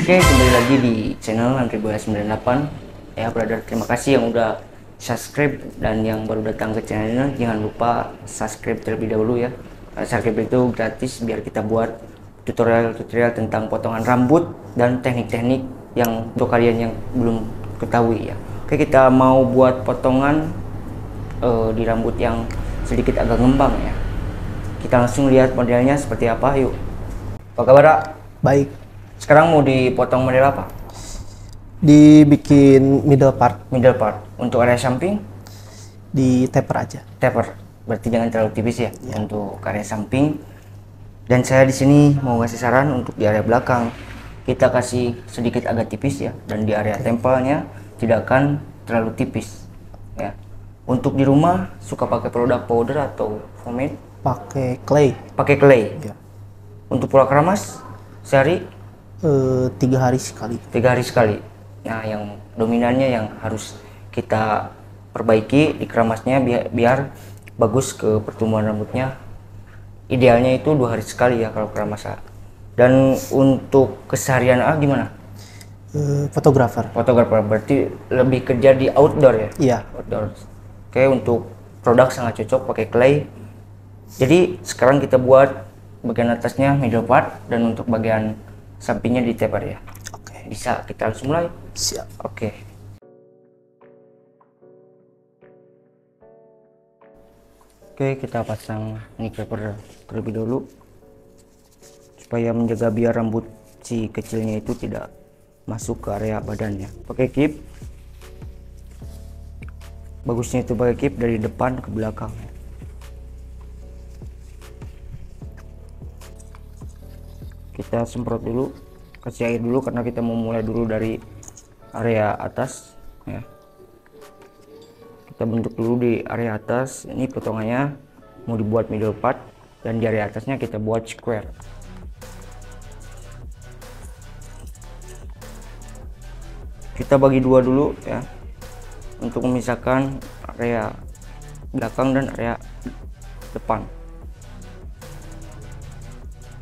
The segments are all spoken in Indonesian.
Oke, kembali lagi di channel Andri Boya 98. Ya, brother, terima kasih yang udah subscribe, dan yang baru datang ke channel ini jangan lupa subscribe terlebih dahulu ya. Subscribe itu gratis biar kita buat tutorial-tutorial tentang potongan rambut dan teknik-teknik yang untuk kalian yang belum ketahui ya. Oke, kita mau buat potongan di rambut yang sedikit agak ngembang ya. Kita langsung lihat modelnya seperti apa, yuk. Apa kabar, Kak? Baik, Sekarang mau dipotong model apa? dibikin middle part, Middle part. Untuk area samping, di taper aja. taper. Berarti jangan terlalu tipis ya, untuk area samping. Dan saya di sini mau ngasih saran untuk di area belakang. Kita kasih sedikit agak tipis ya, dan di area tempelnya tidak akan terlalu tipis. Ya. Untuk di rumah suka pakai produk powder atau pomade? Pakai clay. Pakai clay. Ya. Untuk pola keramas sehari 3 hari sekali. 3 hari sekali. Nah, yang dominannya yang harus kita perbaiki di keramasnya biar bagus ke pertumbuhan rambutnya. Idealnya itu 2 hari sekali ya kalau keramas. Dan untuk keseharian gimana? Fotografer. Fotografer, berarti lebih kerja di outdoor ya? Iya. Outdoor. Oke, untuk produk sangat cocok pakai clay. Jadi sekarang kita buat bagian atasnya middle part, dan untuk bagian sampingnya di taper ya. Oke. Bisa, kita langsung mulai. Siap. Oke. Oke, kita pasang nick paper terlebih dahulu supaya menjaga biar rambut si kecilnya itu tidak masuk ke area badannya. Pakai clip. Bagusnya itu pakai clip dari depan ke belakang. Kita semprot dulu, kasih air dulu karena kita mau mulai dulu dari area atas ya. Kita bentuk dulu di area atas. Ini potongannya mau dibuat middle part, dan di area atasnya kita buat square. Kita bagi dua dulu ya, untuk memisahkan area belakang dan area depan.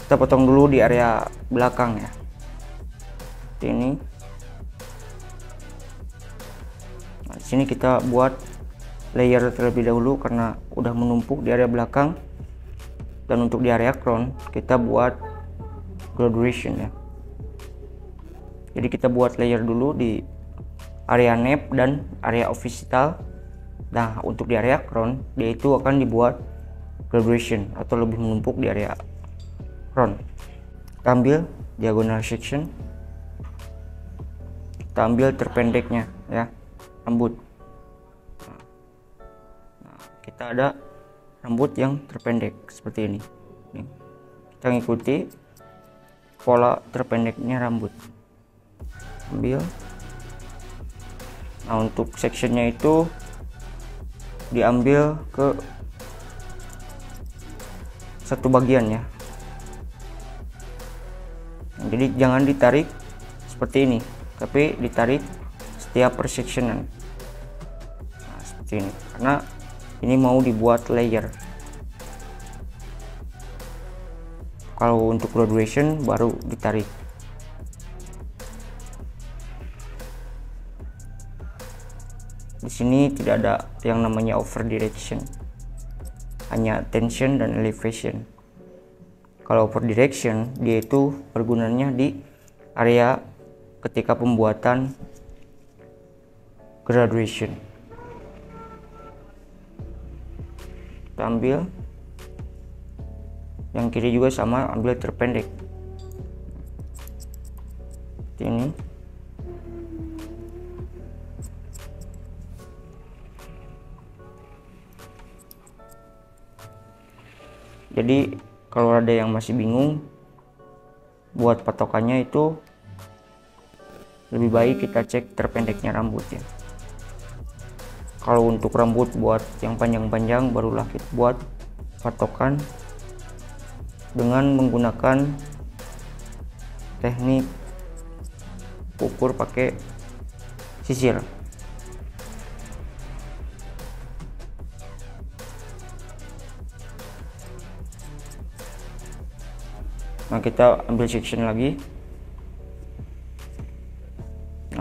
Kita potong dulu di area belakang ya, seperti ini. Nah, di sini kita buat layer terlebih dahulu karena udah menumpuk di area belakang. Dan untuk di area crown kita buat graduation ya. Jadi kita buat layer dulu di area nape dan area official. Nah, untuk di area crown dia itu akan dibuat graduation atau lebih menumpuk di area crown. Kita ambil diagonal section, kita ambil terpendeknya ya rambut. Nah, kita ada rambut yang terpendek seperti ini. Nih, kita ngikuti pola terpendeknya rambut, ambil. Nah, untuk sectionnya itu diambil ke satu bagian ya. Jadi jangan ditarik seperti ini, tapi ditarik setiap per sectionan. Nah, seperti ini, karena ini mau dibuat layer. Kalau untuk graduation baru ditarik. Di sini tidak ada yang namanya over direction, hanya tension dan elevation. Kalau over direction dia itu pergunaannya di area ketika pembuatan graduation. Kita ambil yang kiri juga sama, ambil terpendek seperti ini. Jadi kalau ada yang masih bingung buat patokannya, itu lebih baik kita cek terpendeknya rambut ya. Kalau untuk rambut buat yang panjang-panjang barulah kita buat patokan dengan menggunakan teknik ukur pakai sisir. Nah, kita ambil section lagi,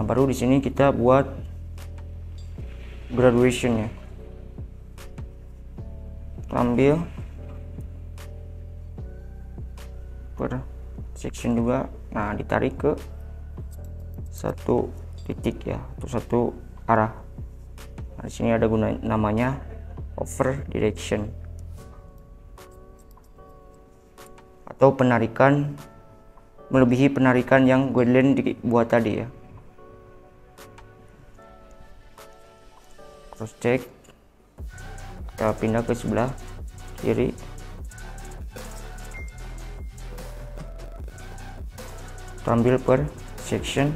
baru di sini kita buat graduation ya. Ambil per section juga, nah ditarik ke satu titik ya, atau satu arah. Nah, di sini ada namanya over direction atau penarikan melebihi penarikan yang guideline dibuat tadi ya. Cross check, kita pindah ke sebelah kiri, ambil per section,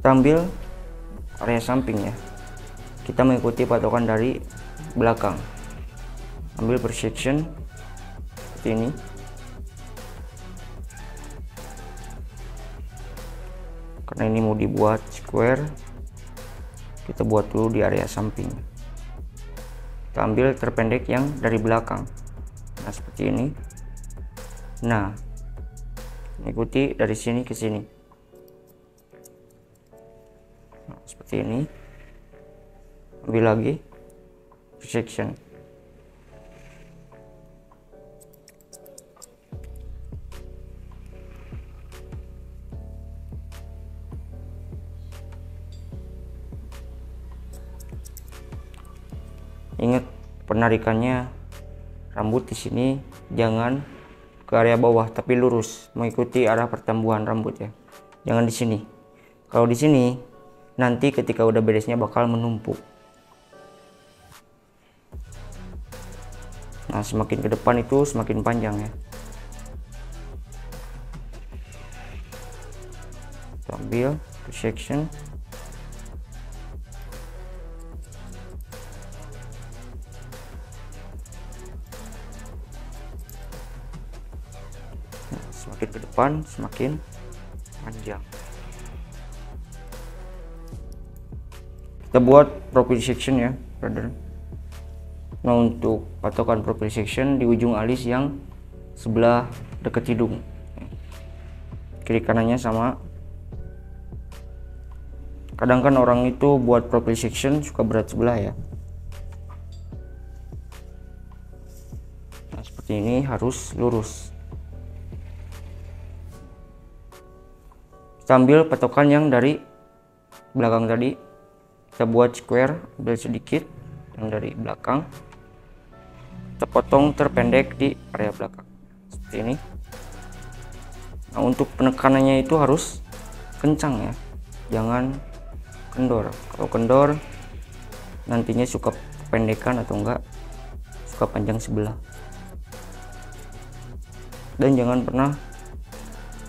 ambil area samping ya, kita mengikuti patokan dari belakang, ambil per section seperti ini. Karena ini mau dibuat square, kita buat dulu di area samping. Kita ambil terpendek yang dari belakang, nah seperti ini. Nah, ikuti dari sini ke sini, nah, seperti ini. Ambil lagi section, ingat penarikannya rambut di sini jangan ke area bawah tapi lurus mengikuti arah pertumbuhan rambut ya, jangan di sini. Kalau di sini nanti ketika udah beresnya bakal menumpuk. Nah, semakin ke depan itu semakin panjang ya. Kita ambil section, semakin ke depan semakin panjang. Kita buat profile section ya, brother. Nah, untuk patokan profile section di ujung alis yang sebelah dekat hidung, kiri kanannya sama. Kadang kan orang itu buat profile section suka berat sebelah ya. Nah, seperti ini harus lurus. Kita ambil patokan yang dari belakang tadi, kita buat square, ambil sedikit yang dari belakang, kita potong terpendek di area belakang seperti ini. Nah, untuk penekanannya itu harus kencang ya, jangan kendor. Kalau kendor nantinya suka pendekan atau enggak suka panjang sebelah. Dan jangan pernah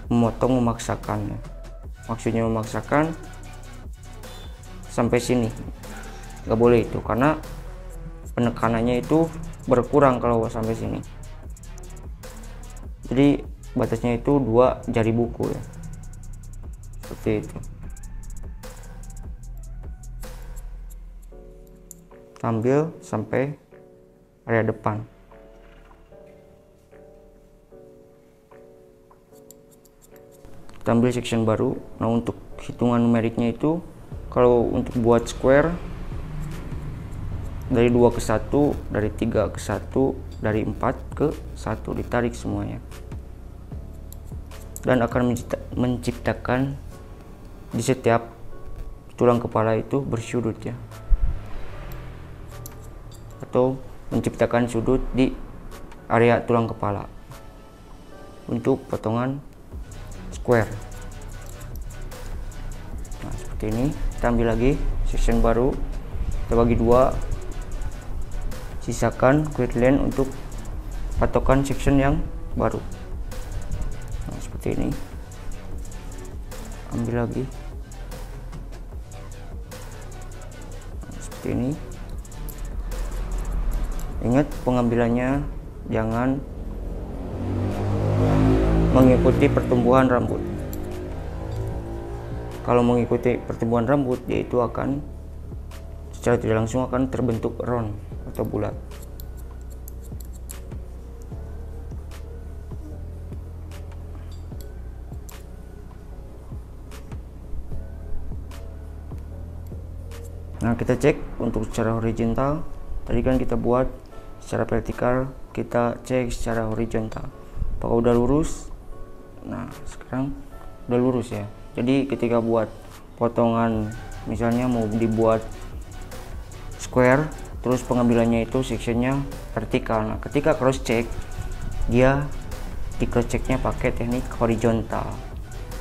memotong memaksakan ya. Maksudnya memaksakan sampai sini, nggak boleh itu, karena penekanannya itu berkurang kalau sampai sini. Jadi batasnya itu 2 jari buku ya, seperti itu. Ambil sampai area depan. Kita ambil section baru. Nah, untuk hitungan numeriknya itu kalau untuk buat square dari 2 ke 1, dari 3 ke 1, dari 4 ke 1, ditarik semuanya. Dan akan menciptakan di setiap tulang kepala itu bersudut ya. Atau menciptakan sudut di area tulang kepala untuk potongan square. Nah, seperti ini. Kita ambil lagi section baru, kita bagi 2, sisakan guideline untuk patokan section yang baru. Nah, seperti ini. Ambil lagi. Nah, seperti ini. Ingat pengambilannya jangan mengikuti pertumbuhan rambut. Kalau mengikuti pertumbuhan rambut, yaitu akan secara tidak langsung akan terbentuk round atau bulat. Nah, kita cek untuk secara horizontal. Tadi kan kita buat secara vertikal, kita cek secara horizontal apakah udah lurus. Nah, sekarang udah lurus ya. Jadi ketika buat potongan, misalnya mau dibuat square, terus pengambilannya itu sectionnya vertikal. Nah, ketika cross check, dia di cross checknya pakai teknik horizontal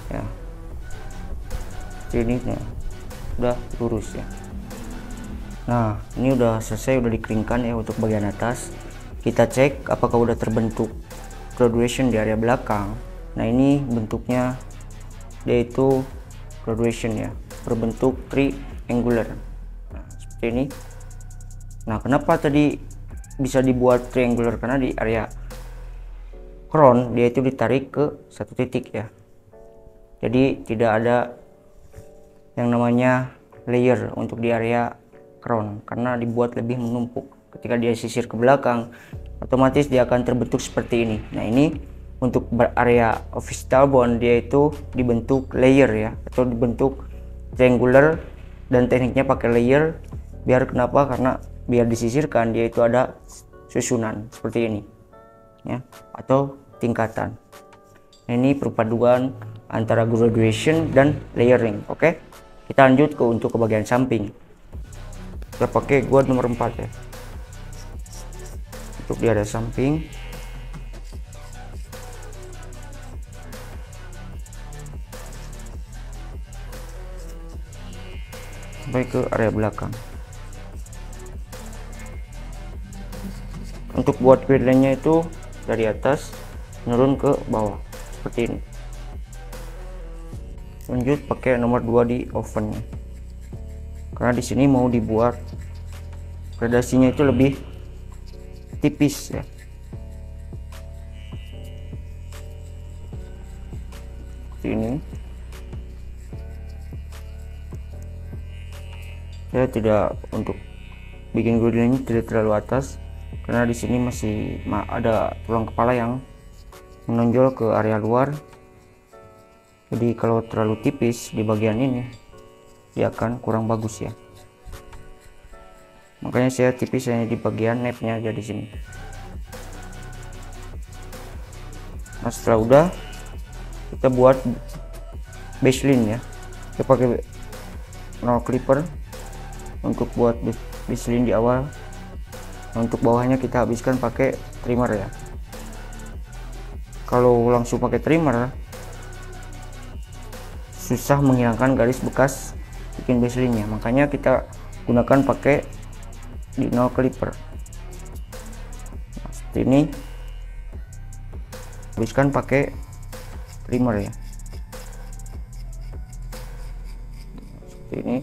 ya. Ini ya, udah lurus ya. Nah, ini udah selesai, udah dikeringkan ya untuk bagian atas. Kita cek apakah udah terbentuk graduation di area belakang. Nah, ini bentuknya dia itu graduation ya, berbentuk triangular. Nah, seperti ini. Nah, kenapa tadi bisa dibuat triangular? Karena di area crown dia itu ditarik ke satu titik ya. Jadi tidak ada yang namanya layer untuk di area crown karena dibuat lebih menumpuk. Ketika dia sisir ke belakang, otomatis dia akan terbentuk seperti ini. Nah, ini untuk area office bone dia itu dibentuk layer ya, atau dibentuk triangular, dan tekniknya pakai layer. Biar kenapa? Karena biar disisirkan dia itu ada susunan seperti ini ya, atau tingkatan. Ini perpaduan antara graduation dan layering. Oke, kita lanjut untuk ke bagian samping. Kita pakai guard nomor 4 ya, untuk di area samping. Sampai ke area belakang. Untuk buat guideline-nya itu dari atas menurun ke bawah seperti ini. Lanjut pakai nomor 2 di ovennya, karena di sini mau dibuat gradasinya itu lebih tipis ya. Seperti ini. Saya tidak untuk bikin guideline tidak terlalu atas, karena di sini masih ada tulang kepala yang menonjol ke area luar. Jadi kalau terlalu tipis di bagian ini, dia akan kurang bagus ya. Makanya saya tipis hanya di bagian napnya aja di sini. Nah, setelah udah, kita buat baseline ya. Kita pakai nail clipper untuk buat baseline di awal. Untuk bawahnya kita habiskan pakai trimmer ya. Kalau langsung pakai trimmer susah menghilangkan garis bekas bikin baseline-nya, makanya kita gunakan pakai di nail clipper. Nah, seperti ini, habiskan pakai trimmer ya, seperti ini.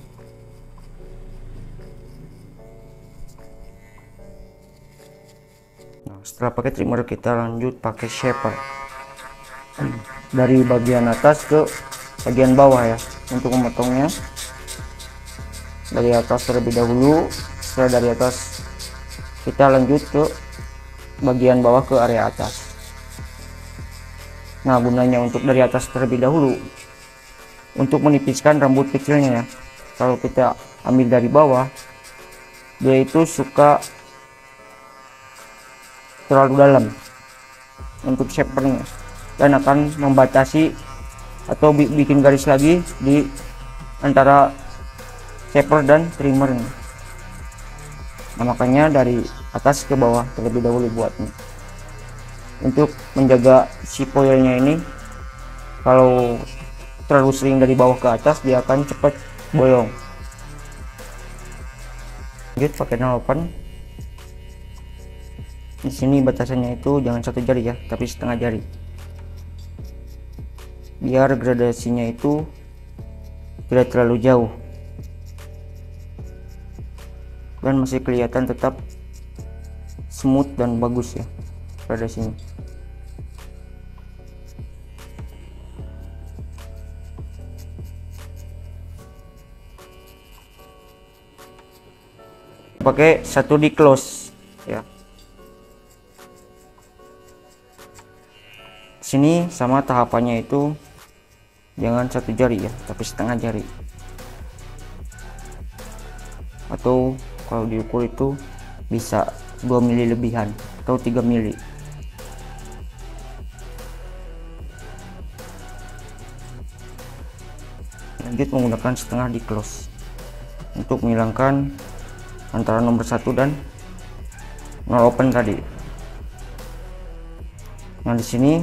Nah, setelah pakai trimmer kita lanjut pakai shaper dari bagian atas ke bagian bawah ya. Untuk memotongnya dari atas terlebih dahulu. Setelah dari atas kita lanjut ke bagian bawah ke area atas. Nah, gunanya untuk dari atas terlebih dahulu untuk menipiskan rambut kecilnya ya. Kalau kita ambil dari bawah, dia itu suka terlalu dalam untuk shapernya dan akan membatasi atau bikin garis lagi di antara shaper dan trimmernya. Nah, makanya dari atas ke bawah terlebih dahulu buatnya, untuk menjaga si foilnya ini. Kalau terlalu sering dari bawah ke atas, dia akan cepat boyong. Lanjut pakai nail pen. Di sini batasannya itu jangan 1 jari ya, tapi setengah jari, biar gradasinya itu tidak terlalu jauh dan masih kelihatan tetap smooth dan bagus ya gradasinya. Pakai 1 di close ya. Sini sama tahapannya itu jangan 1 jari ya, tapi setengah jari. atau kalau diukur itu bisa 2 mili lebihan atau 3 mili. Lanjut menggunakan setengah di close untuk menghilangkan antara nomor 1 dan 0 open tadi. Nah, di sini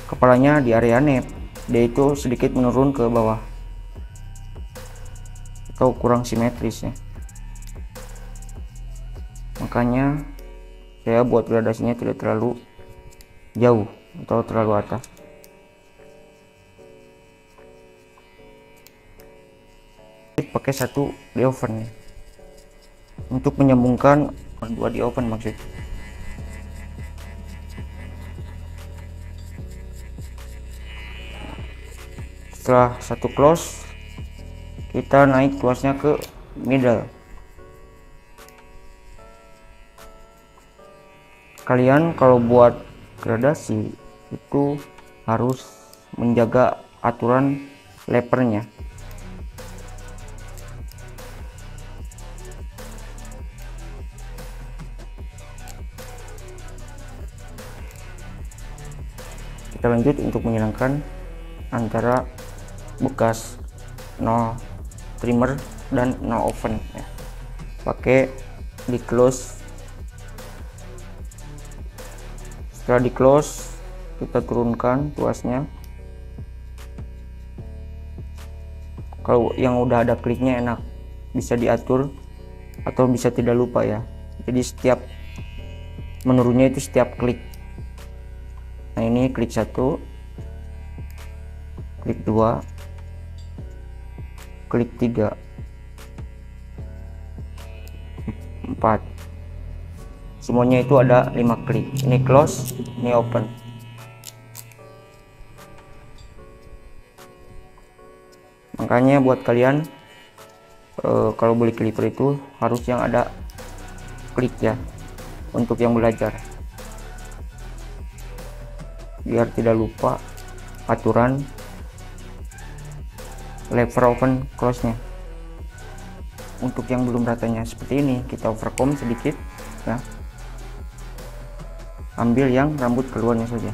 kepalanya di area nep dia itu sedikit menurun ke bawah atau kurang simetris ya. Makanya saya buat gradasinya tidak terlalu jauh atau terlalu atas. Pakai satu di oven untuk menyambungkan dua di oven maksud. Setelah satu close, kita naik tuasnya ke middle. Kalian kalau buat gradasi itu harus menjaga aturan lepernya. Kita lanjut untuk menghilangkan antara bekas no trimmer dan no oven ya. Pakai di close. Setelah di close, kita turunkan tuasnya. Kalau yang udah ada kliknya enak, bisa diatur atau bisa tidak lupa ya. Jadi setiap menurunnya itu setiap klik. Nah, ini klik 1, klik 2, klik 3, 4. Semuanya itu ada 5 klik. Ini close, ini open. Makanya buat kalian kalau beli clipper itu harus yang ada klik ya, untuk yang belajar, biar tidak lupa aturan lever open close nya. Untuk yang belum ratanya seperti ini, kita overcomb sedikit ya, ambil yang rambut keluarnya saja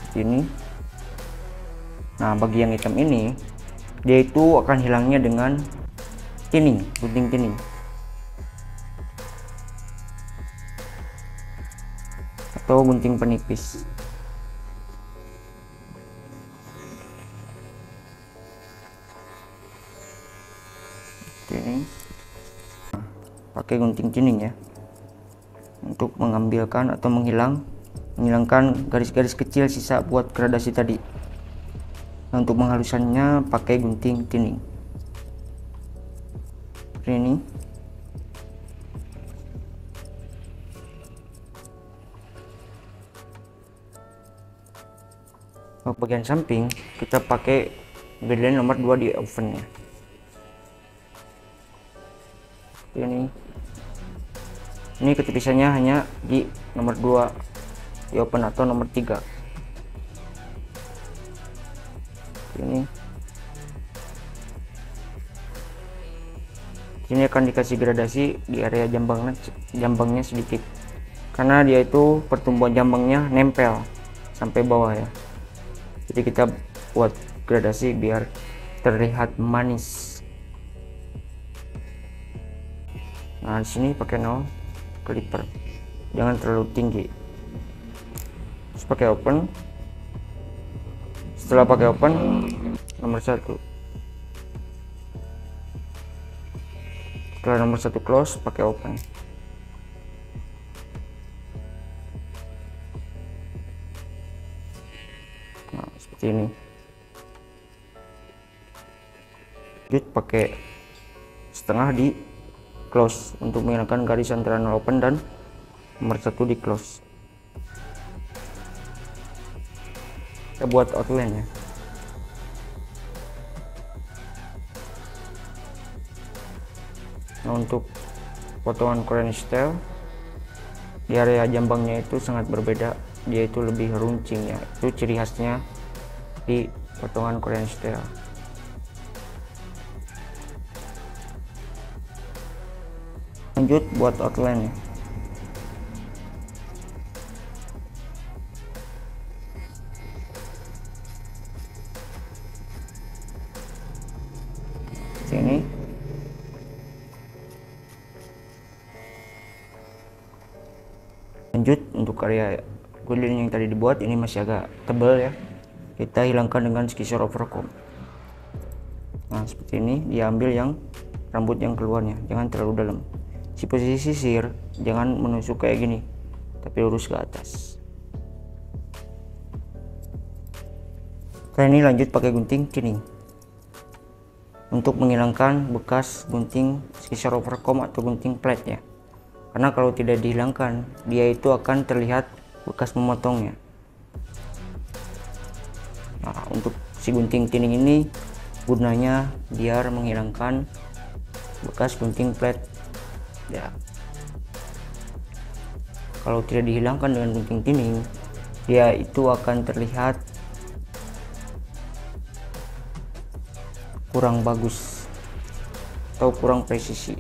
seperti ini. Nah, bagi yang hitam ini dia itu akan hilangnya dengan tinning, gunting tinning atau gunting penipis. Ini pakai gunting tinning ya, untuk mengambilkan atau menghilangkan garis-garis kecil sisa buat gradasi tadi. Nah, untuk menghalusannya pakai gunting tinning seperti ini. Bagian samping kita pakai guideline nomor 2 di ovennya. Ini ketipisannya hanya di nomor 2 di oven atau nomor 3. Ini akan dikasih gradasi di area jambangnya sedikit, karena dia itu pertumbuhan jambangnya nempel sampai bawah ya. Jadi kita buat gradasi biar terlihat manis. Nah, di sini pakai no clipper, jangan terlalu tinggi. Terus pakai open. Setelah pakai open, nomor 1. Setelah nomor 1 close, pakai open. Nah, seperti ini. Lanjut pakai setengah di close untuk menghilangkan garis antara no open dan nomor 1 di close. Kita buat outline ya. Nah, untuk potongan Korean style di area jambangnya itu sangat berbeda, dia itu lebih runcing ya. Itu ciri khasnya di potongan Korean style. Lanjut buat outline ya. Sini. Lanjut untuk area guideline yang tadi dibuat, ini masih agak tebal ya. Kita hilangkan dengan skisser overcomb. Nah, seperti ini, diambil yang rambut yang keluarnya, jangan terlalu dalam. Si posisi sisir jangan menusuk kayak gini, tapi lurus ke atas. Kali ini lanjut pakai gunting tinning untuk menghilangkan bekas gunting skisser overcomb atau gunting plate ya. Karena kalau tidak dihilangkan, dia itu akan terlihat bekas memotongnya. Nah, untuk si gunting tinning ini gunanya biar menghilangkan bekas gunting plate ya. Kalau tidak dihilangkan dengan gunting tinning, dia itu akan terlihat kurang bagus atau kurang presisi.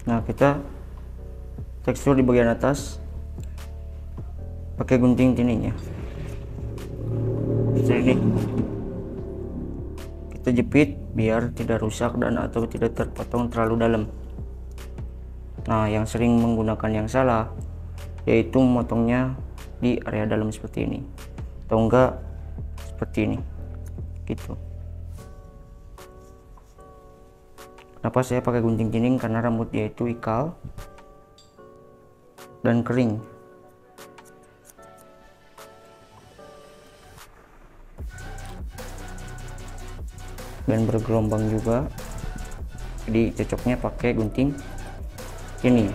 Nah, kita tekstur di bagian atas pakai gunting tinning ya. Seperti ini. Kita jepit biar tidak rusak dan atau tidak terpotong terlalu dalam. Nah, yang sering menggunakan yang salah yaitu memotongnya di area dalam seperti ini atau enggak seperti ini gitu. Kenapa saya pakai gunting tinning? Karena rambut dia itu ikal dan kering. Dan bergelombang juga, jadi cocoknya pakai gunting ini.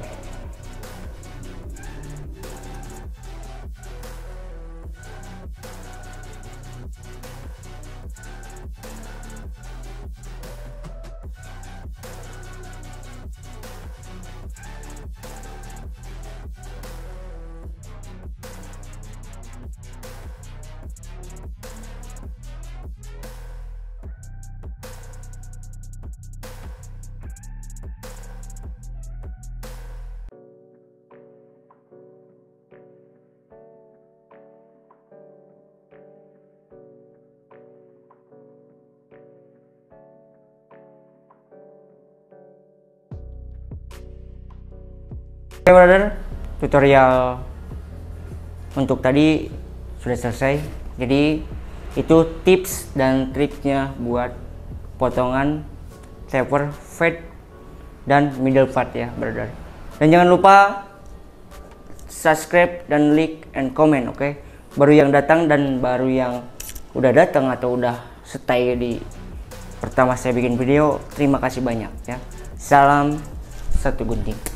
Oke brother, tutorial untuk tadi sudah selesai. Jadi itu tips dan triknya buat potongan taper, fade, dan middle part ya brother. Dan jangan lupa subscribe dan like and comment, oke? Baru yang datang dan baru yang udah datang atau udah stay di pertama saya bikin video, terima kasih banyak ya. Salam satu gunting.